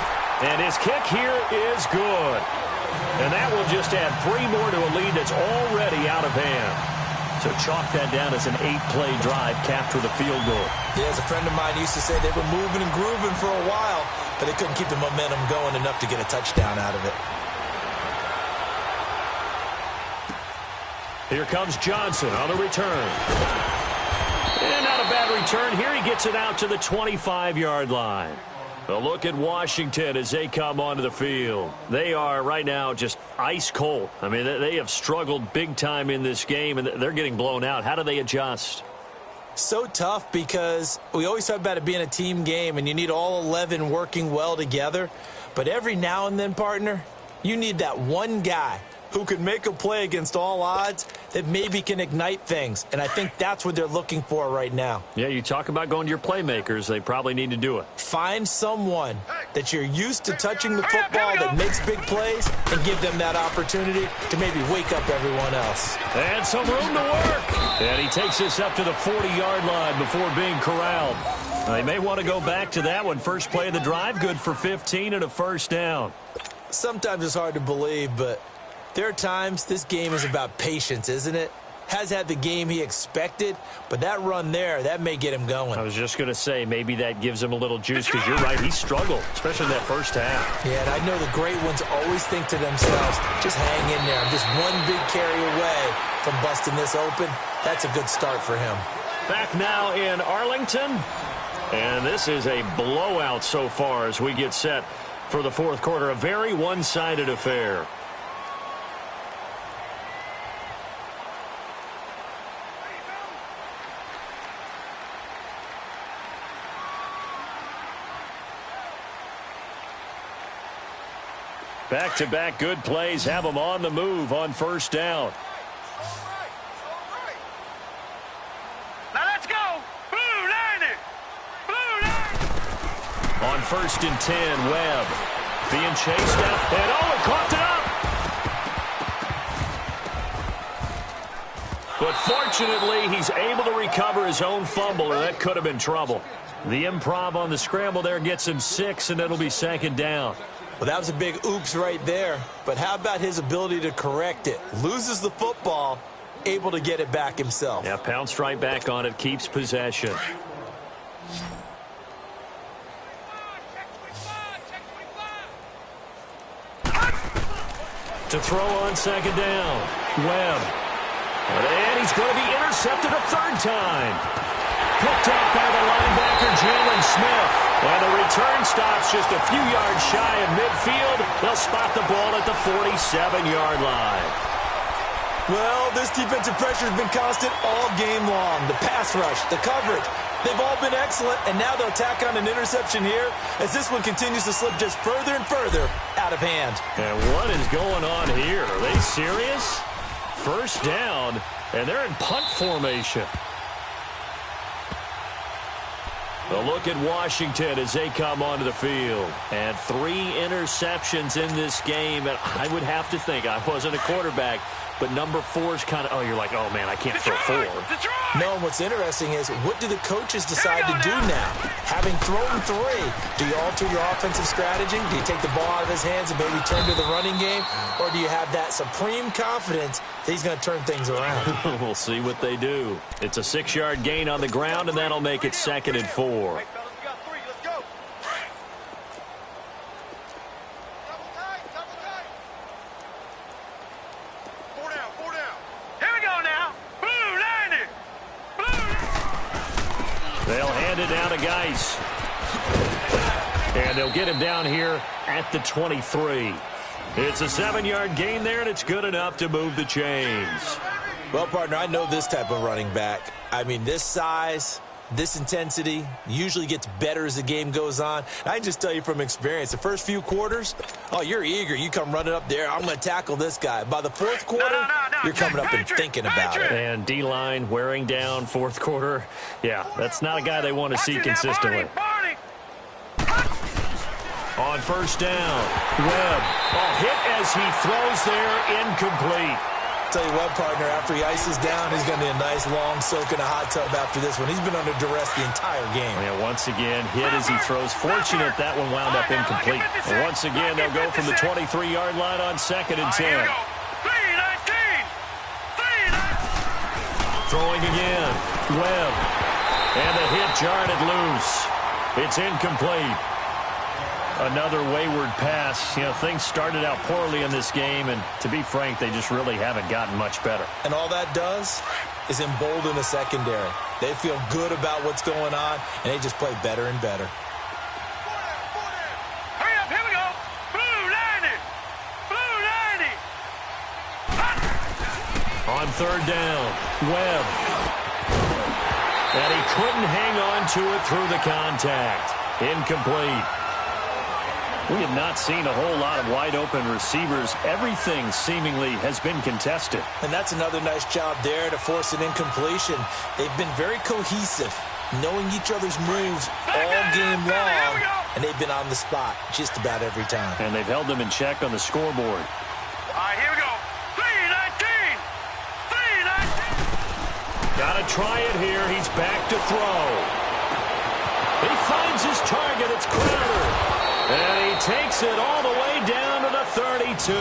And his kick here is good. And that will just add 3 more to a lead that's already out of hand. So chalk that down as an 8-play drive, capture the field goal. Yeah, as a friend of mine used to say, they were moving and grooving for a while, but they couldn't keep the momentum going enough to get a touchdown out of it. Here comes Johnson on the return. And not a bad return here. He gets it out to the 25-yard line. A look at Washington as they come onto the field. They are right now just ice cold. I mean, they have struggled big time in this game, and they're getting blown out. How do they adjust? So tough because we always talk about it being a team game, and you need all 11 working well together. But every now and then, partner, you need that one guy who can make a play against all odds that maybe can ignite things. And I think that's what they're looking for right now. Yeah, you talk about going to your playmakers. They probably need to do it. Find someone that you're used to touching the football that makes big plays and give them that opportunity to maybe wake up everyone else. And some room to work. And he takes this up to the 40-yard line before being corralled. They may want to go back to that one. First play of the drive, good for 15 and a first down. Sometimes it's hard to believe, but there are times this game is about patience, isn't it? Has had the game he expected, but that run there, that may get him going. I was just going to say, maybe that gives him a little juice, because you're right, he struggled, especially in that first half. Yeah, and I know the great ones always think to themselves, just hang in there. I'm just one big carry away from busting this open. That's a good start for him. Back now in Arlington, and this is a blowout so far as we get set for the fourth quarter. A very one-sided affair. Back-to-back good plays have them on the move on first down. Now let's go. Blue line it. Blue line. On 1st and 10, Webb being chased out. And Owen caught it up. But fortunately, he's able to recover his own fumble, or that could have been trouble. The improv on the scramble there gets him 6, and it'll be 2nd down. Well, that was a big oops right there. But how about his ability to correct it? Loses the football, able to get it back himself. Yeah, pounced right back on it, keeps possession. To throw on 2nd down, Webb. And he's going to be intercepted a 3rd time. Picked up by the linebacker, Jalen Smith. And the return stops just a few yards shy of midfield. They'll spot the ball at the 47-yard line. Well, this defensive pressure has been constant all game long. The pass rush, the coverage, they've all been excellent, and now they'll tack on an interception here as this one continues to slip just further and further out of hand. And what is going on here? Are they serious? First down, and they're in punt formation. A look at Washington as they come onto the field. And 3 interceptions in this game. And I would have to think, I wasn't a quarterback, but number 4 is kind of, oh, you're like, oh, man, I can't throw 4. No, and what's interesting is, what do the coaches decide to do now? Having thrown 3, do you alter your offensive strategy? Do you take the ball out of his hands and maybe turn to the running game? Or do you have that supreme confidence that he's going to turn things around? We'll see what they do. It's a 6-yard gain on the ground, and that'll make it 2nd and 4. They'll hand it down to Geis. And they'll get him down here at the 23. It's a 7-yard gain there, and it's good enough to move the chains. Well, partner, I know this type of running back. I mean, this size, this intensity usually gets better as the game goes on. I can just tell you from experience, the first few quarters, oh, you're eager. You come running up there, I'm going to tackle this guy. By the fourth quarter, you're coming up and thinking about it. And D-line wearing down fourth quarter. Yeah, that's not a guy they want to see consistently. On first down, Webb. Oh, hit as he throws there, incomplete. Tell you what, partner, after he ices down, he's going to need a nice long soak in a hot tub after this one. He's been under duress the entire game. Yeah, once again, hit as he throws. Fortunate that one wound up incomplete. And once again, they'll go from the 23-yard line on 2nd and 10. Throwing again, Webb. And the hit jarred it loose. It's incomplete. Another wayward pass. You know, things started out poorly in this game, and to be frank, they just really haven't gotten much better. And all that does is embolden the secondary. They feel good about what's going on, and they just play better and better. Hurry up, here we go. Blue 90. Blue 90. On third down, Webb. And he couldn't hang on to it through the contact. Incomplete. We have not seen a whole lot of wide-open receivers. Everything seemingly has been contested. And that's another nice job there to force an incompletion. They've been very cohesive, knowing each other's moves all game long, and they've been on the spot just about every time. And they've held them in check on the scoreboard. All right, here we go. 3-19. 3-19. Got to try it here. He's back to throw. He finds his target. It's Crowder. And he takes it all the way down to the 32.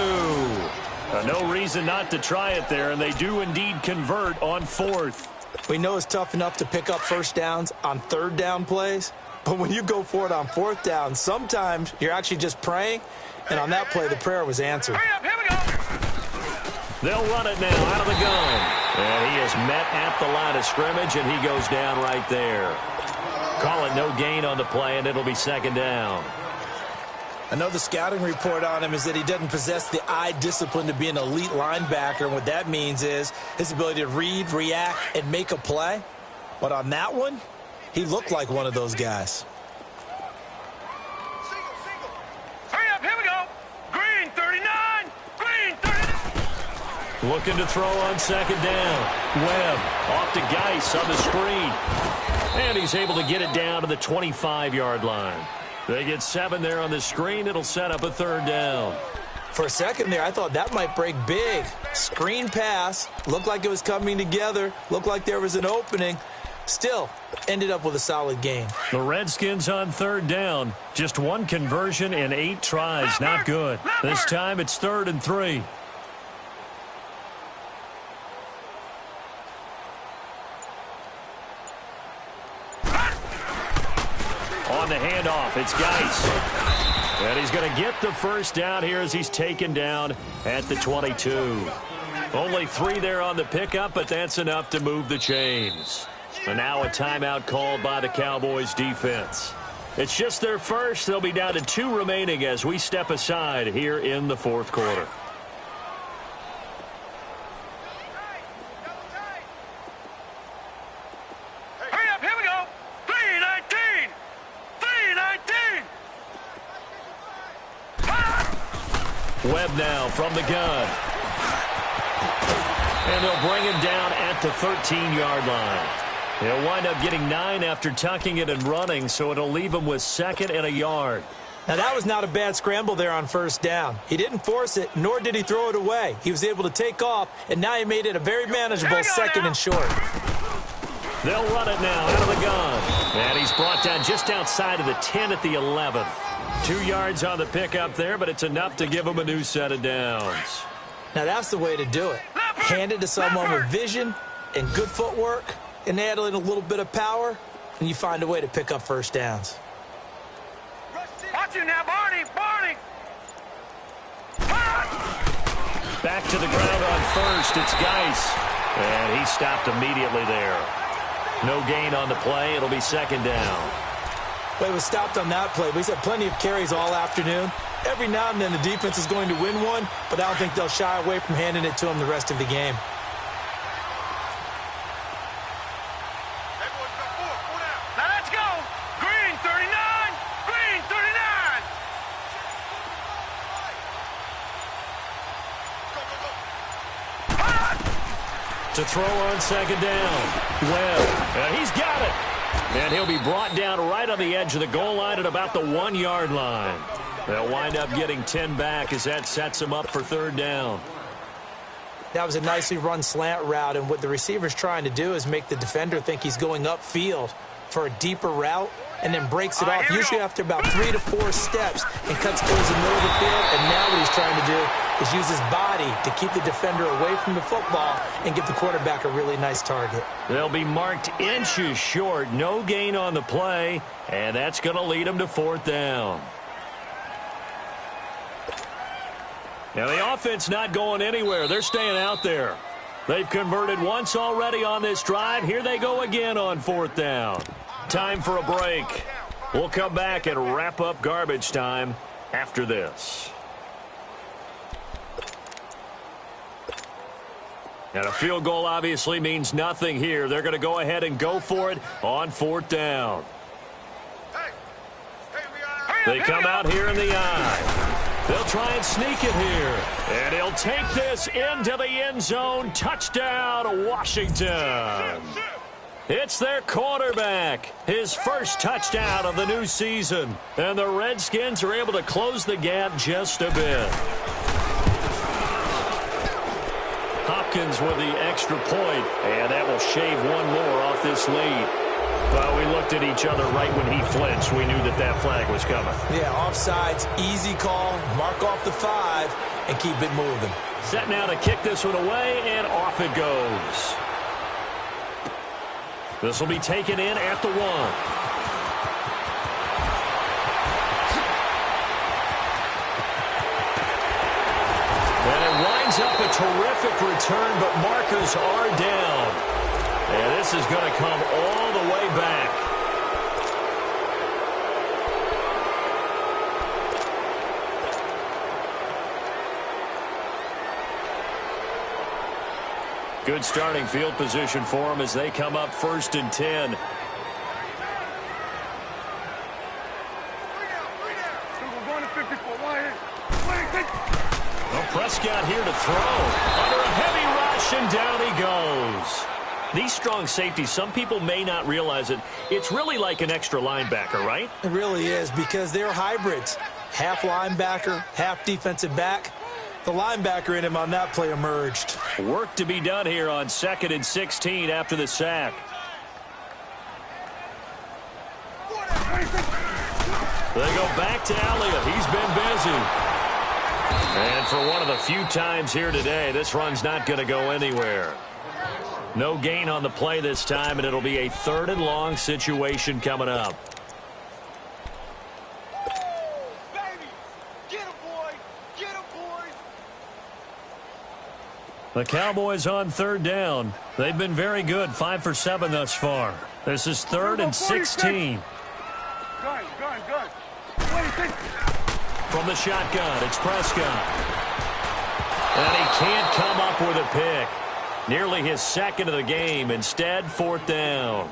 No reason not to try it there, and they do indeed convert on 4th. We know it's tough enough to pick up first downs on third down plays, but when you go for it on 4th down, sometimes you're actually just praying, and on that play, the prayer was answered. Hurry up, here we go. They'll run it now out of the gun. And he is met at the line of scrimmage, and he goes down right there. Call it no gain on the play, and it'll be 2nd down. I know the scouting report on him is that he doesn't possess the eye discipline to be an elite linebacker, and what that means is his ability to read, react, and make a play. But on that one, he looked like one of those guys. Hurry up, here we go. Green 39. Green 39. Looking to throw on 2nd down. Webb off to Geis on the screen. And he's able to get it down to the 25-yard line. They get 7 there on the screen. It'll set up a 3rd down. For a second there, I thought that might break big. Screen pass. Looked like it was coming together. Looked like there was an opening. Still, ended up with a solid gain. The Redskins on 3rd down. Just 1 conversion in 8 tries. Not good. This time it's 3rd and 3. On the handoff, it's Geis. And he's going to get the first down here as he's taken down at the 22. Only 3 there on the pickup, but that's enough to move the chains. And now a timeout called by the Cowboys defense. It's just their first. They'll be down to 2 remaining as we step aside here in the 4th quarter. Hurry up, here we go. 3-19. 3-19. Webb now from the gun. And they'll bring him down at the 13-yard line. He'll wind up getting 9 after tucking it and running, so it'll leave him with 2nd and a yard. Now, that was not a bad scramble there on 1st down. He didn't force it, nor did he throw it away. He was able to take off, and now he made it a very manageable 2nd and short. They'll run it now out of the gun. And he's brought down just outside of the 10 at the 11. 2 yards on the pickup there, but it's enough to give him a new set of downs. Now, that's the way to do it. Hand it to someone with vision and good footwork, and add in a little bit of power, and you find a way to pick up first downs. Watch him now, Barney. Barney. Back to the ground on 1st. It's Geis. And he stopped immediately there. No gain on the play. It'll be second down. Well, he was stopped on that play, but he's had plenty of carries all afternoon. Every now and then the defense is going to win one, but I don't think they'll shy away from handing it to him the rest of the game. Now let's go. Green 39. Green 39. To throw on second down. Well, he's got it. And he'll be brought down right on the edge of the goal line at about the 1-yard line. They'll wind up getting 10 back as that sets him up for third down. That was a nicely run slant route, and what the receiver's trying to do is make the defender think he's going upfield for a deeper route and then breaks it off, usually after about 3 to 4 steps, and cuts towards the middle of the field. And now what he's trying to do is use his body to keep the defender away from the football and give the quarterback a really nice target. They'll be marked inches short. No gain on the play, and that's going to lead them to fourth down. Now, the offense not going anywhere. They're staying out there. They've converted once already on this drive. Here they go again on fourth down. Time for a break. We'll come back and wrap up garbage time after this. And a field goal obviously means nothing here. They're going to go ahead and go for it on fourth down. They come out here in the eye. They'll try and sneak it here. And he'll take this into the end zone. Touchdown, Washington. It's their quarterback. His first touchdown of the new season. And the Redskins are able to close the gap just a bit. Hopkins with the extra point, and that will shave one more off this lead. Well, we looked at each other right when he flinched. We knew that that flag was coming. Yeah, offsides, easy call, mark off the 5, and keep it moving. Set now to kick this one away, and off it goes. This will be taken in at the 1. And it winds up a terrific return, but markers are down. And this is going to come all the way back. Good starting field position for them as they come up 1st and 10. Well, Prescott here to throw. Under a heavy rush, and down he goes. These strong safeties, some people may not realize it. It's really like an extra linebacker, right? It really is, because they're hybrids. Half linebacker, half defensive back. The linebacker in him on that play emerged. Work to be done here on 2nd and 16 after the sack. They go back to Elliott. He's been busy. And for one of the few times here today, this run's not going to go anywhere. No gain on the play this time, and it'll be a 3rd and long situation coming up. The Cowboys on 3rd down. They've been very good, 5 for 7 thus far. This is 3rd and 16. Gun. From the shotgun, it's Prescott. And he can't come up with a pick. Nearly his 2nd of the game. Instead, 4th down.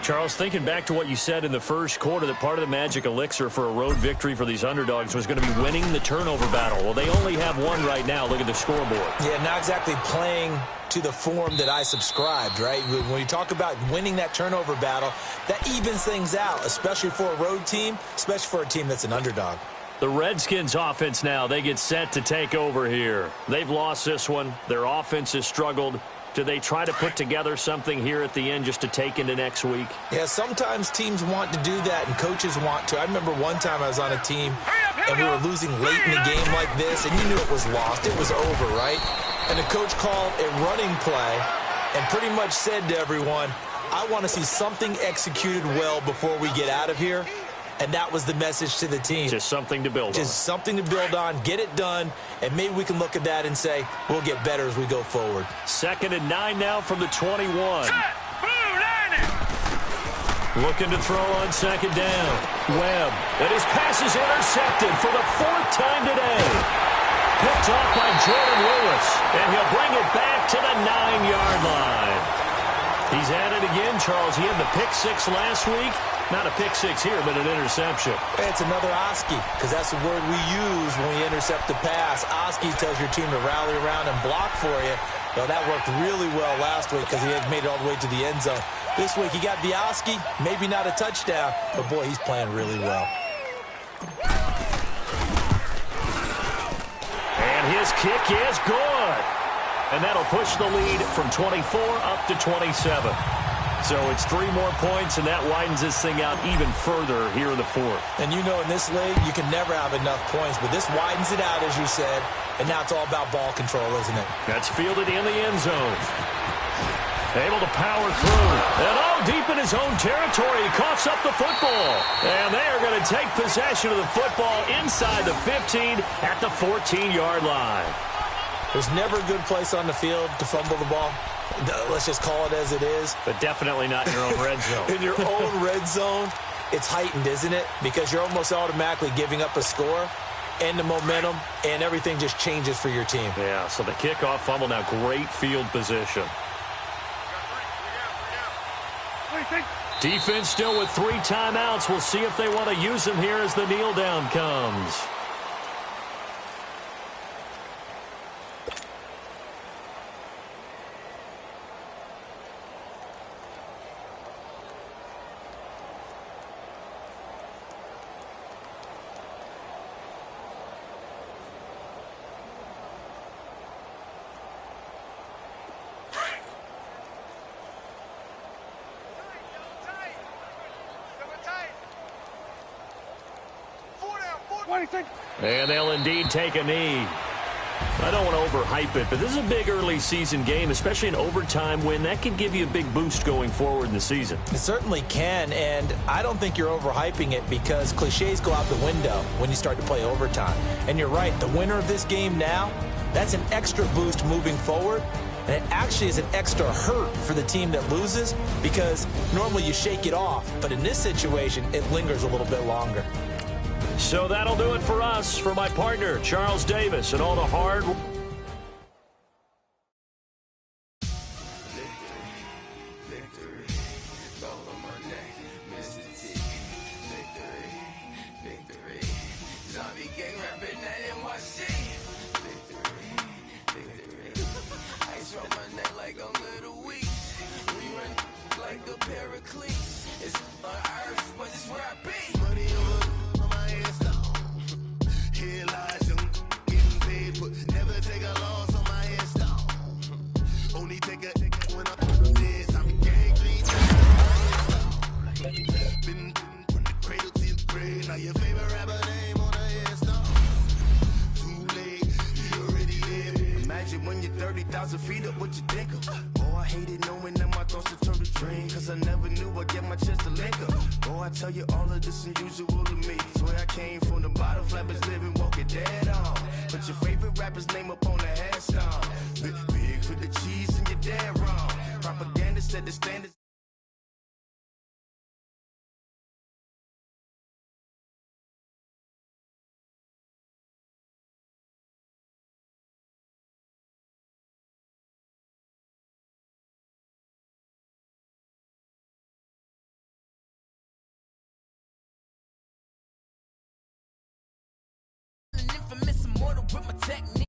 Charles, thinking back to what you said in the first quarter, that part of the magic elixir for a road victory for these underdogs was going to be winning the turnover battle. Well, they only have one right now. Look at the scoreboard. Yeah, not exactly playing to the form that I subscribed, right? When you talk about winning that turnover battle, that evens things out, especially for a road team, especially for a team that's an underdog. The Redskins offense now, they get set to take over here. They've lost this one. Their offense has struggled. Do they try to put together something here at the end just to take into next week? Yeah, sometimes teams want to do that and coaches want to. I remember one time I was on a team and we were losing late in a game like this, and you knew it was lost. It was over, right? And the coach called a running play and pretty much said to everyone, I want to see something executed well before we get out of here. And that was the message to the team. Just something to build on. Just something to build on, get it done, and maybe we can look at that and say, we'll get better as we go forward. 2nd and 9 now from the 21. Blue Looking to throw on second down. Webb. And his pass is intercepted for the 4th time today. Picked off by Jordan Lewis. And he'll bring it back to the 9-yard line. He's at it again, Charles. He had the pick 6 last week. Not a pick 6 here, but an interception. It's another Oski, because that's the word we use when we intercept the pass. Oski tells your team to rally around and block for you. Well, that worked really well last week because he had made it all the way to the end zone. This week he got the Oski, maybe not a touchdown, but boy, he's playing really well. And his kick is good. And that'll push the lead from 24 up to 27. So it's 3 more points, and that widens this thing out even further here in the 4th. And you know in this league, you can never have enough points, but this widens it out, as you said, and now it's all about ball control, isn't it? That's fielded in the end zone. Able to power through. And deep in his own territory, he coughs up the football. And they are going to take possession of the football inside the 15 at the 14-yard line. There's never a good place on the field to fumble the ball. Let's just call it as it is. But definitely not in your own red zone. In your own red zone, it's heightened, isn't it? Because you're almost automatically giving up a score and the momentum, and everything just changes for your team. Yeah, so the kickoff fumble, now great field position. Defense still with 3 timeouts. We'll see if they want to use them here as the kneel down comes. And they'll indeed take a knee. I don't want to overhype it, but this is a big early season game, especially an overtime win. That can give you a big boost going forward in the season. It certainly can, and I don't think you're overhyping it because cliches go out the window when you start to play overtime. And you're right, the winner of this game now, that's an extra boost moving forward. And it actually is an extra hurt for the team that loses because normally you shake it off. But in this situation, it lingers a little bit longer. So that'll do it for us. For my partner, Charles Davis, and all the hard... When you're 30,000 feet up, what you think of? Oh, I hated knowing that my thoughts would turn to dream, cause I never knew I'd get my chance to link up. Oh, I tell you all of this unusual to me. Swear I came from the bottom, flappers living, walking dead on. Put your favorite rapper's name up on the headstone. Big for the cheese and you're dead wrong. Propaganda set the standards. Infamous immortal with my technique.